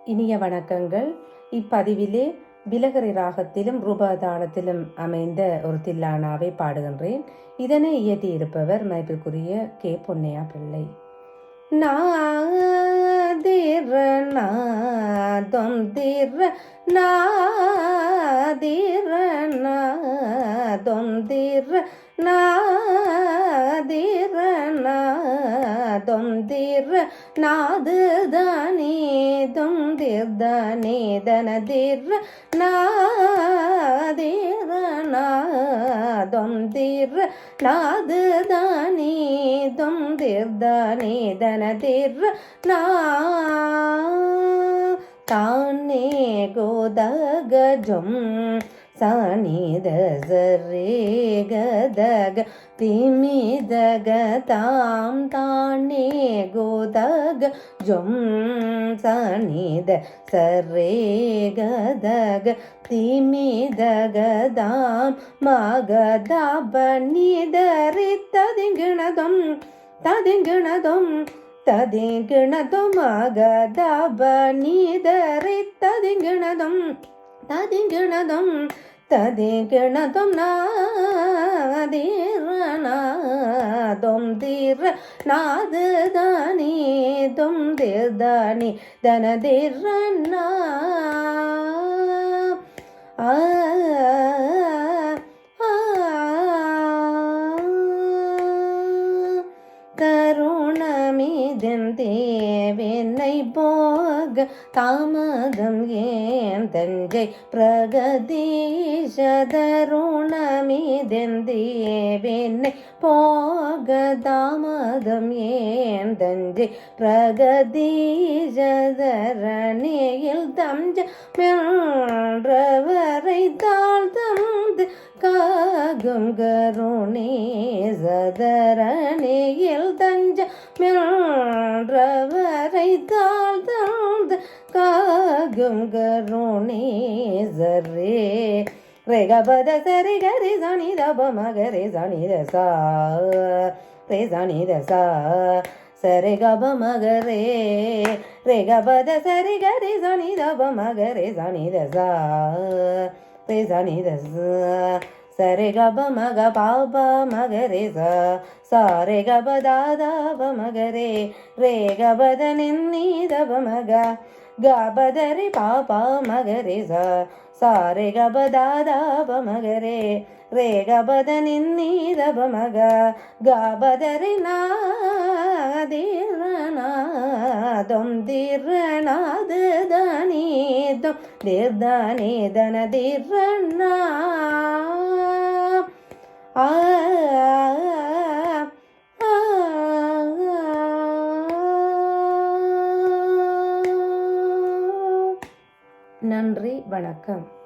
இனிய வணக்கங்கள். இப்பதிவிலே பிலகரி ராகத்திலும் ரூபதானத்திலும் அமைந்த ஒரு தில்லானாவை பாடுகின்றேன். இதனை இயற்றியிருப்பவர் மதிப்பிற்குரிய கே பொன்னையா பிள்ளை. நாதிர நாதம் திர நாதிர நாதம் திர நாதிர நாதம் திர நாது தானே தொம் திர்தானே தனதிர நாதிர நாதம் திர நாது தானே தொம் திர்தானே தனதிர நா தானே கோதகஜம் சானித சரே கதக திமிதக தாம் தானே கோதக ஜம் சானித சரே கதக திமிதக தாம் மகதாப நிதரித்ததிங்கிணதம் ததிங்கிணதம் ததிங்கிணதம் மகதாப நிதரித்ததிங்கிணதம் ததிங்கிணதம் ததிங்கிணதம் நாதிர நாதம் திர நாது தானே தொம் திர்தானே தனதிர நா தருணமிதன் தேவென்னை போக தாமதம் ஏன் தஞ்சை பிரகதீஷ தருணமிதன் தேவென்னை போக தாமதம் ஏன் தஞ்சை பிரகதீஷ தரணியில் தஞ்ச மென்றவரை தாழ்த்தந்து காகும் கருணே சதரணியில் தஞ்ச மென்றவரை தாழ்த்தந்து காகும் கருணே சரே ரேகபத சரி கரி சனி தப மகரே சனி தசா ரே சனி தசா சரி கப மகரே ரேகபத சரி கரி சனி தப மகரே சனி தசா ரே சனி தசா சரி கப மக பாப மகரே சாரே கப தாதப மகரே ரே கபத நின்னி தப மக கபதரி பாபா மகரே சாரே கப தாதப மகரே ரே கபத நின்னி தப மக கபதரி நாதிர நாதம் திர நாது தானே தொம் திர்தானே தனதிர நா நன்றி, வணக்கம்.